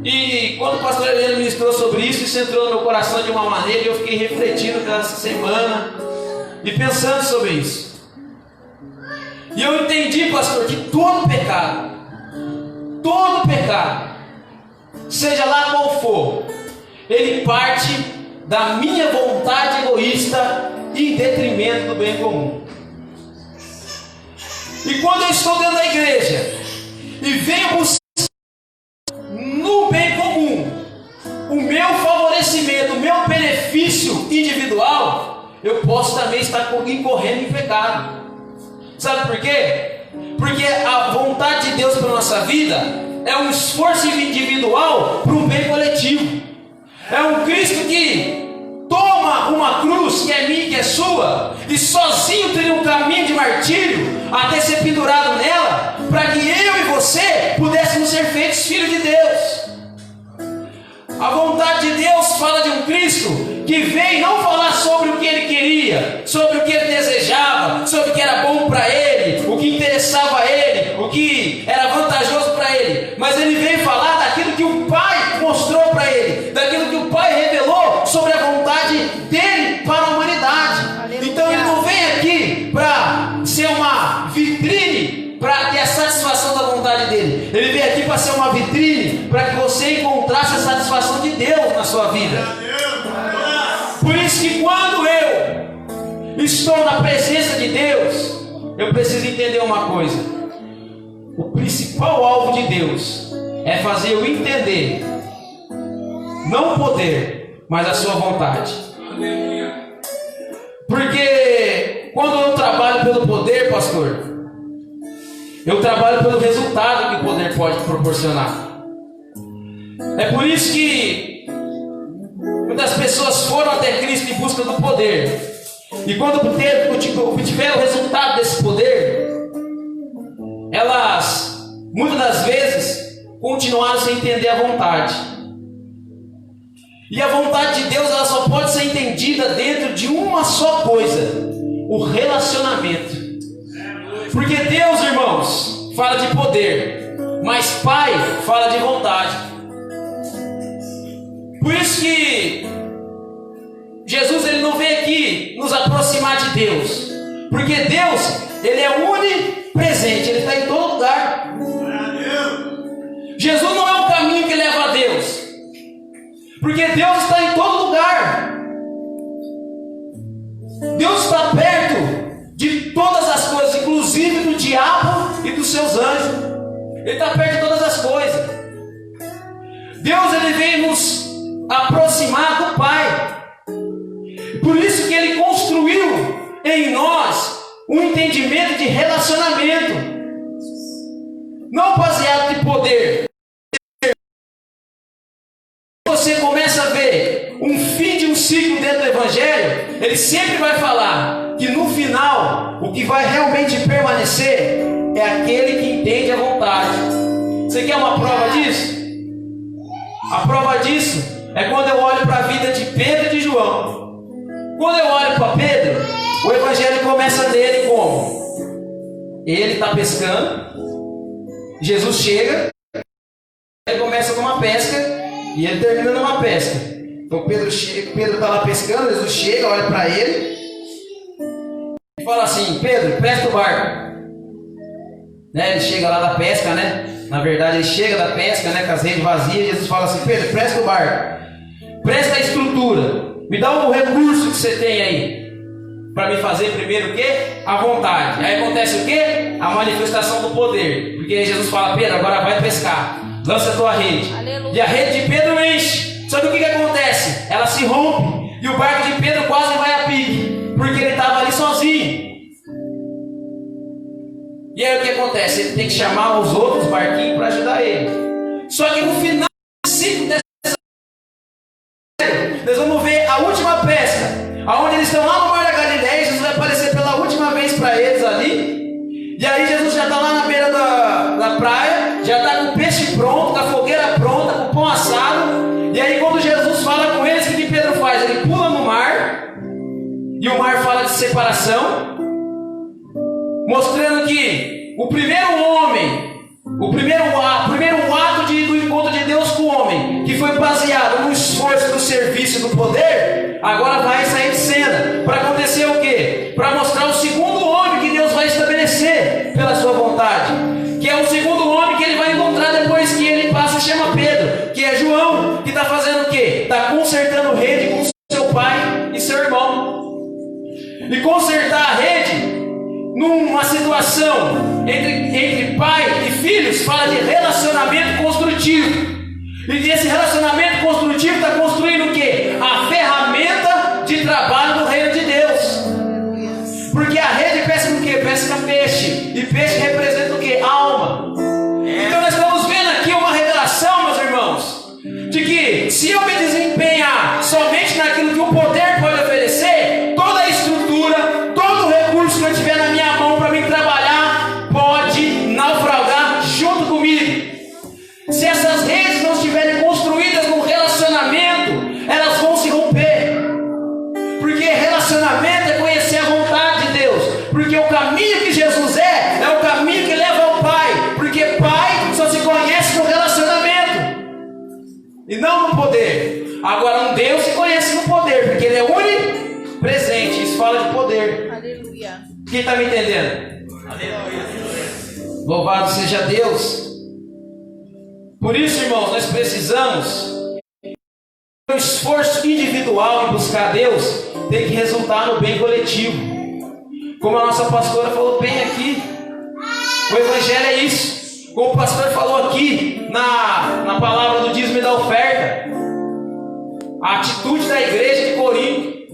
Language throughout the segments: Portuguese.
E quando o pastor Heleno ministrou sobre isso entrou no meu coração de uma maneira, e eu fiquei refletindo essa semana e pensando sobre isso. E eu entendi, pastor, que todo pecado, seja lá qual for, ele parte da minha vontade egoísta em detrimento do bem comum. E quando eu estou dentro da igreja e venho buscar no bem comum o meu favorecimento, o meu benefício individual, eu posso também estar incorrendo em pecado. Sabe por quê? Porque a vontade de Deus para a nossa vida é um esforço individual para um bem coletivo. É um Cristo que toma uma cruz que é minha e que é sua, e sozinho trilha um caminho de martírio até ser pendurado nela, para que eu e você pudéssemos ser feitos filhos de Deus. A vontade de Deus fala de um Cristo que vem não falar sobre o que ele queria, sobre o que ele desejava, sobre o que era bom para ele, o que interessava a ele, o que era vantajoso para ele, mas ele veio falar daquilo que o Pai mostrou para ele, daquilo que o Pai revelou sobre a vontade dele para a humanidade. Aleluia. Então ele não vem aqui para ser uma vitrine, para ter a satisfação da vontade dele. Ele vem aqui para ser uma vitrine, para que você encontrasse a satisfação de Deus na sua vida. Por isso que quando eu estou na presença de Deus, eu preciso entender uma coisa: o principal alvo de Deus é fazer eu entender, não o poder, mas a sua vontade. Porque quando eu trabalho pelo poder, pastor, eu trabalho pelo resultado que o poder pode proporcionar. É por isso que muitas pessoas foram até Cristo em busca do poder, e quando obtiveram o resultado desse poder, elas muitas das vezes continuaram sem entender a vontade. E a vontade de Deus, ela só pode ser entendida dentro de uma só coisa: o relacionamento. Porque Deus, irmãos, fala de poder, mas Pai fala de vontade. Por isso que Jesus, ele não veio aqui nos aproximar de Deus, porque Deus, ele é onipresente, ele está em todo lugar. Jesus não é o caminho que leva a Deus, porque Deus está em todo lugar. Deus está perto de todas as coisas, inclusive do diabo e dos seus anjos. Ele está perto de todas as coisas. Deus, ele vem nos aproximar do Pai. Por isso que ele construiu em nós um entendimento de relacionamento, não baseado em poder. Você começa a ver um fim de um ciclo dentro do Evangelho, ele sempre vai falar que no final o que vai realmente permanecer é aquele que entende a vontade. Você quer uma prova disso? A prova disso é quando eu olho para a vida de Pedro e de João. Quando eu olho para Pedro, o Evangelho começa dele como? Ele está pescando, Jesus chega, ele começa numa pesca e ele termina numa pesca. Então Pedro está lá pescando, Jesus chega, olha para ele e fala assim: Pedro, presta o barco. Ele chega lá da pesca, né? Na verdade ele chega da pesca, né, com as redes vazias. Jesus fala assim: Pedro, presta o barco, presta a estrutura, me dá um recurso que você tem aí, para me fazer primeiro o quê? A vontade. Aí acontece o quê? A manifestação do poder. Porque aí Jesus fala: Pedro, agora vai pescar, lança a tua rede. Aleluia. E a rede de Pedro enche. Só que o que acontece? Ela se rompe e o barco de Pedro quase vai a pique, porque ele estava ali sozinho. E aí o que acontece? Ele tem que chamar os outros barquinhos para ajudar ele. Só que no final do ciclo dessa, nós vamos ver a última pesca, aonde eles estão lá no Mar da Galileia. Jesus vai aparecer pela última vez para eles ali. E aí Jesus já está lá na beira da praia, já está com o peixe pronto, com a fogueira pronta, com o pão assado. E aí quando Jesus fala com eles, o que Pedro faz? Ele pula no mar, e o mar fala de separação, mostrando que o primeiro homem, o primeiro ato do encontro de Deus com o homem, consertar a rede numa situação entre pai e filhos, fala de relacionamento construtivo. E esse relacionamento construtivo está construindo o quê? A ferramenta de trabalho do reino de Deus. Porque a rede pesca o quê? Pesca peixe. E peixe representa o quê? Alma. Então nós estamos vendo aqui uma revelação, meus irmãos, de que se eu me desempenhar somente naquilo que o poder pode oferecer, toda a estrutura, todo o recurso que eu tiver na minha mão para mim trabalhar, pode naufragar junto comigo. Se essas redes não estiverem construídas no relacionamento, elas vão se romper. Porque relacionamento é conhecer a vontade de Deus. Porque o caminho que Jesus é o caminho que leva ao Pai. Porque Pai só se conhece no relacionamento e não no poder. Agora um Deus se conhece no poder, porque Ele é onipresente. Isso fala de poder. Aleluia. Quem está me entendendo? Aleluia. Louvado seja Deus. Por isso, irmãos, nós precisamos. O esforço individual em buscar Deus tem que resultar no bem coletivo. Como a nossa pastora falou bem aqui, o Evangelho é isso. Como o pastor falou aqui na palavra do dízimo e da oferta, a atitude da igreja de Corinto,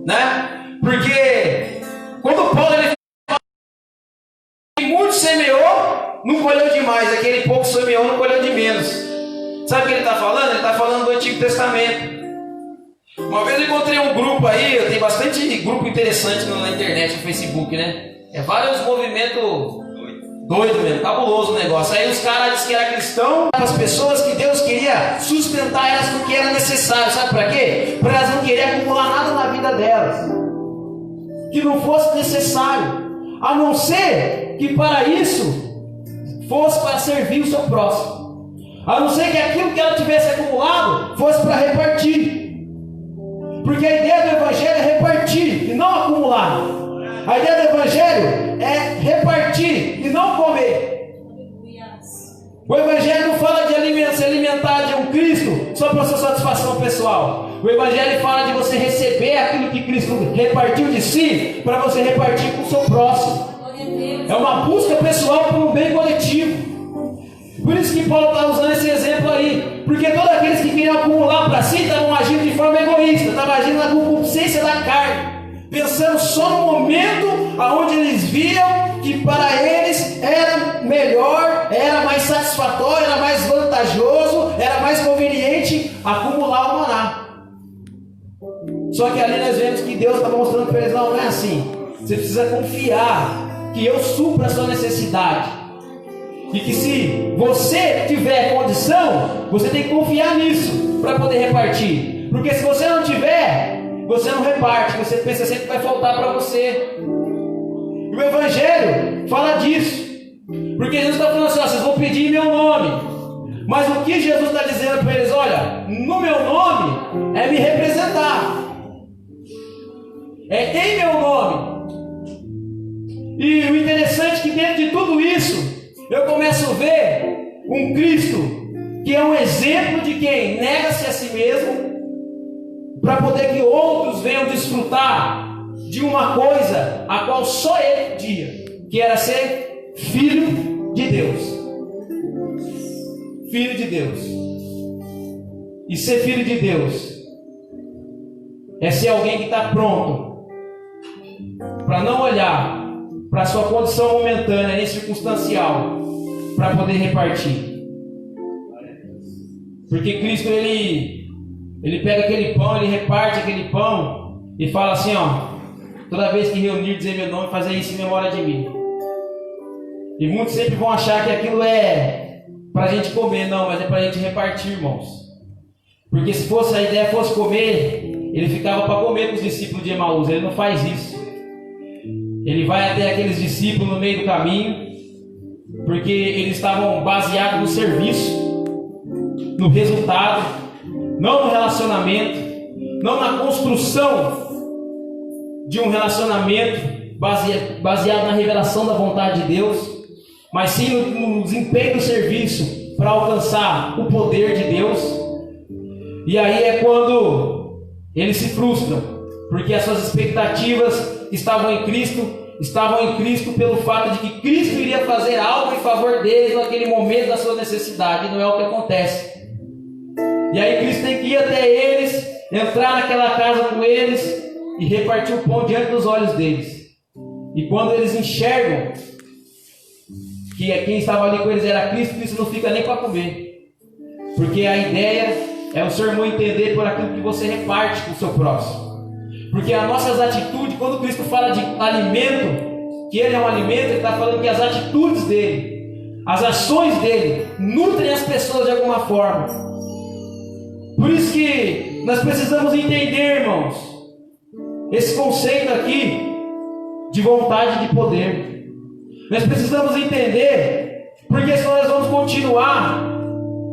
né? Porque quando Paulo ele fala que muito semeou, não colheu demais, aquele pouco semeou, não colheu de menos. Sabe o que ele está falando? Ele está falando do Antigo Testamento. Uma vez eu encontrei um grupo aí, tem bastante grupo interessante na internet, no Facebook, né? É vários movimentos doido mesmo, cabuloso o negócio. Aí os caras disseram que era cristão, as pessoas que Deus queria sustentar elas com o que era necessário. Sabe para quê? Para elas não quererem acumular nada na vida delas que não fosse necessário, a não ser que para isso fosse para servir o seu próximo. A não ser que aquilo que ela tivesse acumulado fosse para repartir. Porque a ideia do Evangelho é repartir e não acumular. A ideia do Evangelho é repartir e não comer. O Evangelho não fala de se alimentar de um Cristo só para sua satisfação pessoal. O Evangelho fala de você receber aquilo que Cristo repartiu de si para você repartir com o seu próximo. É uma busca pessoal por um bem coletivo. Por isso que Paulo está usando esse exemplo aí. Porque todos aqueles que queriam acumular para si estavam agindo de forma egoísta, estavam agindo na concupiscência da carne, pensando só no momento onde eles viam que para eles era melhor, era mais satisfatório, era mais vantajoso, era mais conveniente acumular o maná. Só que ali nós vemos que Deus está mostrando para eles: não é assim. Você precisa confiar que eu supra a sua necessidade. E que se você tiver condição, você tem que confiar nisso para poder repartir. Porque se você não tiver, você não reparte. Você pensa sempre que vai faltar para você. E o Evangelho fala disso. Porque Jesus está falando assim: ó, vocês vão pedir em meu nome. Mas o que Jesus está dizendo para eles? Olha, no meu nome é me representar. É em meu nome. E o interessante é que dentro de tudo isso, eu começo a ver um Cristo que é um exemplo de quem nega-se a si mesmo para poder que outros venham desfrutar de uma coisa a qual só ele podia, que era ser filho de Deus. Filho de Deus. E ser filho de Deus é ser alguém que está pronto para não olhar para a sua condição momentânea e circunstancial, para poder repartir. Porque Cristo ele pega aquele pão, ele reparte aquele pão e fala assim: ó, toda vez que reunir, dizer meu nome, fazer isso em memória de mim. E muitos sempre vão achar que aquilo é para a gente comer. Não, mas é para a gente repartir, irmãos. Porque se fosse a ideia fosse comer, ele ficava para comer com os discípulos de Emaús. Ele não faz isso. Ele vai até aqueles discípulos no meio do caminho, porque eles estavam baseados no serviço, no resultado, não no relacionamento, não na construção de um relacionamento baseado na revelação da vontade de Deus, mas sim no desempenho do serviço para alcançar o poder de Deus. E aí é quando eles se frustram, porque as suas expectativas estavam em Cristo pelo fato de que Cristo iria fazer algo em favor deles naquele momento da sua necessidade, e não é o que acontece. E aí Cristo tem que ir até eles, entrar naquela casa com eles e repartir o pão diante dos olhos deles. E quando eles enxergam que quem estava ali com eles era Cristo, Cristo não fica nem para comer, porque a ideia é o seu irmão entender por aquilo que você reparte com o seu próximo. Porque as nossas atitudes, quando Cristo fala de alimento, que Ele é um alimento, Ele está falando que as atitudes dEle, as ações dEle, nutrem as pessoas de alguma forma. Por isso que nós precisamos entender, irmãos, esse conceito aqui de vontade e de poder. Nós precisamos entender, porque senão nós vamos continuar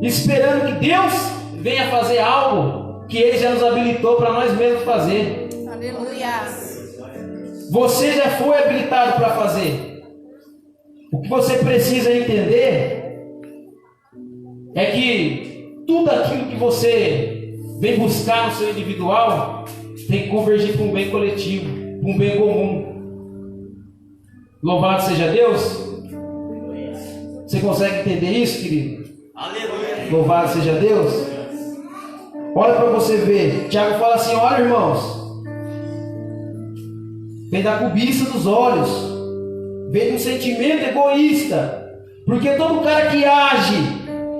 esperando que Deus venha fazer algo que Ele já nos habilitou para nós mesmos fazer. Aleluia. Você já foi habilitado para fazer. O que você precisa entender é que tudo aquilo que você vem buscar no seu individual tem que convergir para um bem coletivo, para um bem comum. Louvado seja Deus. Você consegue entender isso, querido? Aleluia. Louvado seja Deus. Olha para você ver. Tiago fala assim: olha, irmãos, vem da cobiça dos olhos, vem de um sentimento egoísta, porque todo cara que age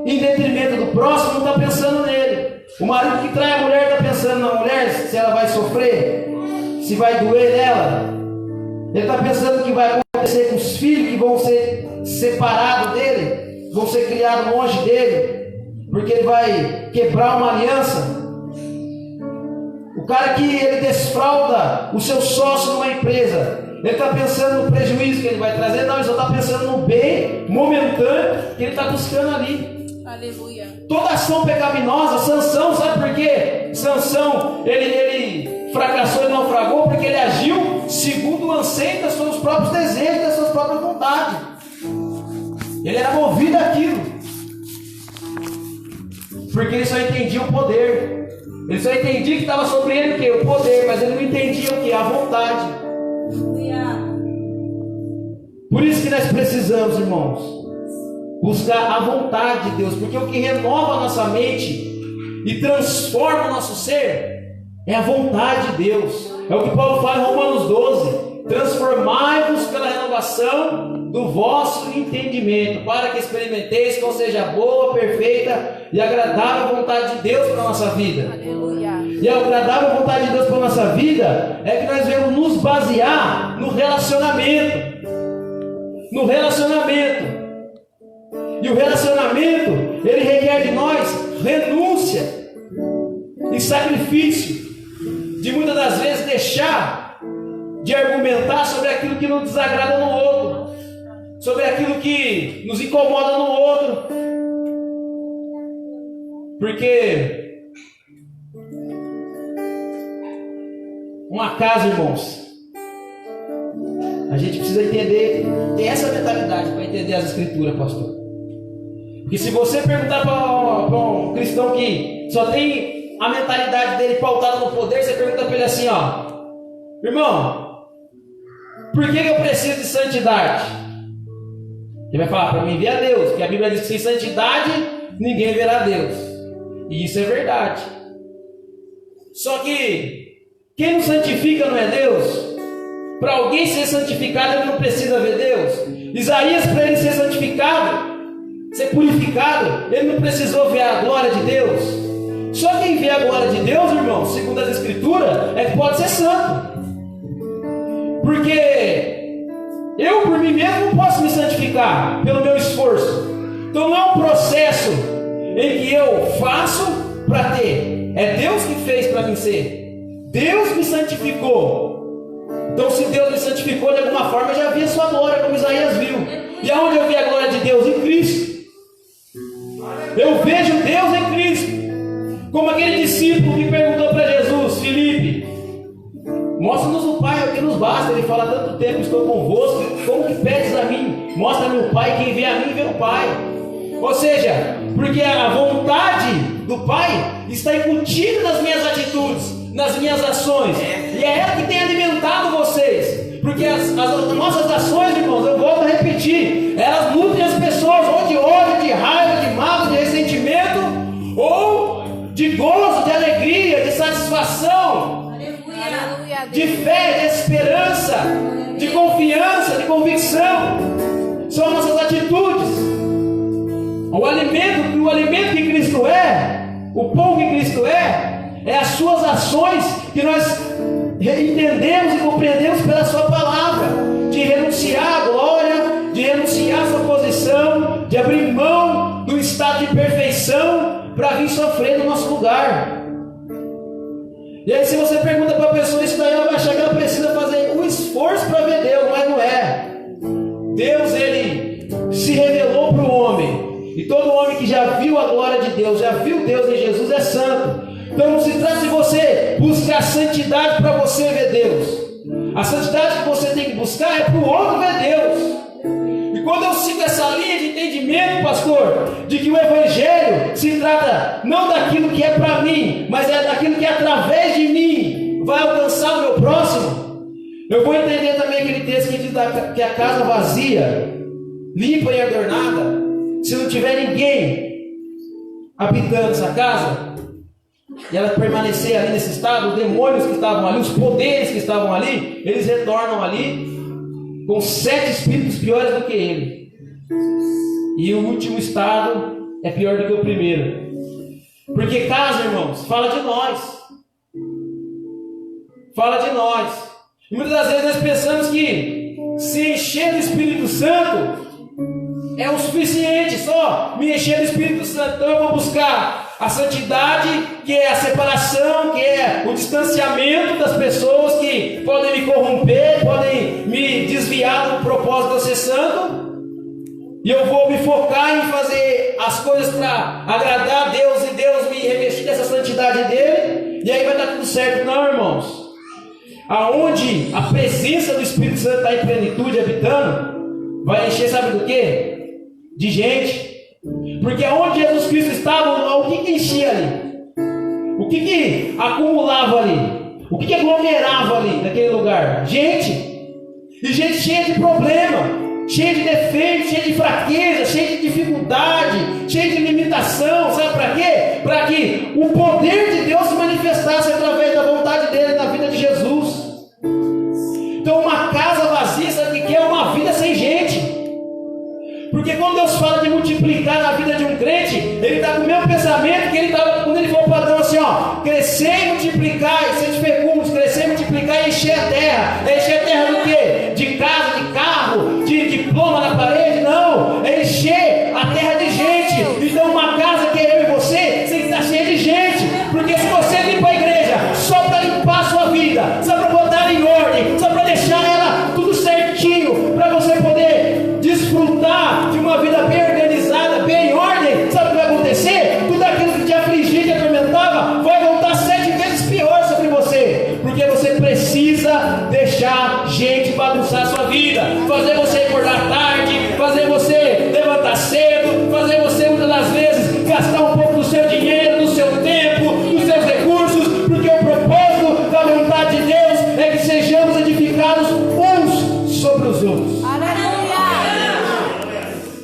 em detrimento do próximo não está pensando nele. O marido que trai a mulher está pensando na mulher, se ela vai sofrer, se vai doer nela. Ele está pensando que vai acontecer com os filhos que vão ser separados dele, vão ser criados longe dele, porque ele vai quebrar uma aliança. O cara que ele desfrauda o seu sócio numa empresa, ele está pensando no prejuízo que ele vai trazer? Não, ele só está pensando no bem momentâneo que ele está buscando ali. Aleluia. Toda ação pecaminosa, Sansão, sabe por quê? Sansão, ele fracassou e naufragou porque ele agiu segundo o anseio dos seus próprios desejos, das suas próprias vontades. Ele era movido àquilo, porque ele só entendia o poder. Ele só entendia que estava sobre ele o quê? O poder, mas ele não entendia o quê? A vontade. Por isso que nós precisamos, irmãos, buscar a vontade de Deus, porque o que renova a nossa mente e transforma o nosso ser é a vontade de Deus. É o que Paulo fala em Romanos 12: transformai-vos pela renovação do vosso entendimento, para que experimenteis qual seja a boa, perfeita e agradável vontade de Deus para a nossa vida. Aleluia. E a agradável vontade de Deus para a nossa vida é que nós devemos nos basear no relacionamento. No relacionamento. E o relacionamento, ele requer de nós renúncia e sacrifício, de muitas das vezes deixar de argumentar sobre aquilo que nos desagrada no outro, sobre aquilo que nos incomoda no outro, porque uma casa, irmãos, a gente precisa entender, ter essa mentalidade para entender as escrituras, pastor. Porque se você perguntar para um cristão que só tem a mentalidade dele pautada no poder, você pergunta para ele assim, ó: irmão, por que eu preciso de santidade? Ele vai falar: para mim ver a Deus, porque a Bíblia diz que sem santidade ninguém verá a Deus. E isso é verdade. Só que quem nos santifica não é Deus. Para alguém ser santificado, ele não precisa ver Deus. Isaías, para ele ser santificado, ser purificado, ele não precisou ver a glória de Deus. Só quem vê a glória de Deus, irmão, segundo as escrituras, é que pode ser santo. Porque eu por mim mesmo não posso me santificar pelo meu esforço. Então não é um processo em que eu faço para ter. É Deus que fez para mim ser. Deus me santificou. Então se Deus me santificou de alguma forma, eu já vi a sua glória, como Isaías viu. E aonde eu vi a glória de Deus? Em Cristo. Eu vejo Deus em Cristo. Como aquele discípulo que perguntou para Jesus: Filipe, mostra-nos o Pai, é o que nos basta. Ele fala: tanto tempo estou convosco, como que pedes a mim? Mostra-me o Pai, quem vê a mim vê o Pai. Ou seja, porque a vontade do Pai está incutida nas minhas atitudes. nas minhas ações. E é ela que tem alimentado vocês. Porque as nossas ações, irmãos, eu volto a repetir, elas nutrem as pessoas, ou de ódio, de raiva, de mágoa, de ressentimento, ou de gozo, de alegria, de satisfação, de fé, de esperança, de confiança, de convicção. São nossas atitudes. O alimento que Cristo é, o pão que Cristo é as suas ações que nós entendemos e compreendemos pela sua palavra, de renunciar à glória, de renunciar à sua posição, de abrir mão do estado de perfeição para vir sofrer no nosso lugar. E aí, se você pergunta para a pessoa isso daí, ela vai achar que ela precisa fazer um esforço para ver Deus, mas não é. Deus, ele se revelou para o homem, e todo homem que já viu a glória de Deus, já viu Deus em Jesus, é santo. Então não se trata de você buscar santidade para você ver Deus. A santidade que você tem que buscar é para o outro ver Deus. E quando eu sigo essa linha de entendimento, pastor, de que o Evangelho se trata não daquilo que é para mim, mas é daquilo que através de mim vai alcançar o meu próximo, eu vou entender também aquele texto que diz que a casa vazia, limpa e adornada, se não tiver ninguém habitando essa casa, e ela permanecer ali nesse estado, os demônios que estavam ali, os poderes que estavam ali, eles retornam ali com 7 espíritos piores do que ele. E o último estado é pior do que o primeiro. Porque casa, irmãos, fala de nós. Fala de nós. E muitas das vezes nós pensamos que se encher do Espírito Santo é o suficiente, só me encher do Espírito Santo. Então eu vou buscar a santidade, que é a separação, que é o distanciamento das pessoas que podem me corromper, podem me desviar do propósito de ser santo. E eu vou me focar em fazer as coisas para agradar a Deus e Deus me revestir dessa santidade dele. E aí vai dar tudo certo. Não, irmãos. Aonde a presença do Espírito Santo está em plenitude habitando, vai encher, sabe do quê? De gente. Porque aonde Jesus Cristo estava, o que enchia ali? O que acumulava ali? O que aglomerava ali naquele lugar? Gente. E gente cheia de problema, cheia de defeitos, cheia de fraqueza, cheia de dificuldade, cheia de limitação. Sabe para quê? Para que o poder de Deus se manifestasse através da vontade dele na vida de Jesus. Então uma casa vazia, sabe o que é? Uma vida sem gente. Porque quando Deus fala de multiplicar na vida de um crente, ele está com o mesmo pensamento que ele estava quando ele falou para Adão assim, ó: crescer e multiplicar, e ser fecundos, crescer e multiplicar e encher a terra. É encher a terra do quê? De casa, de carro, de diploma na parede? Não, é encher a terra de gente. Então uma casa que é eu e você tem que estar cheia de gente. Porque se você vir para a igreja só para limpar a sua vida, só para botar em ordem, só para deixar ela tudo certinho, para você poder desfrutar de uma vida bem organizada, bem em ordem, sabe o que vai acontecer? Tudo aquilo que te afligia, te atormentava, vai voltar 7 vezes pior sobre você. Porque você precisa deixar gente bagunçar a sua vida, fazer você acordar tarde, fazer você levantar cedo, fazer você muitas das vezes gastar um pouco do seu dinheiro, do seu tempo, dos seus recursos, porque o propósito da vontade de Deus é que sejamos edificados uns sobre os outros.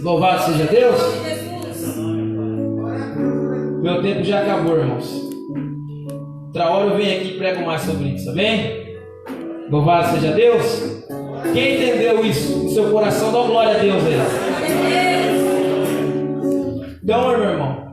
Louvado seja Deus. Meu tempo já acabou, irmãos. Outra hora eu venho aqui e prego mais sobre isso, amém? Louvado seja Deus. Quem entendeu isso no seu coração, dá glória a Deus aí. Então, meu irmão,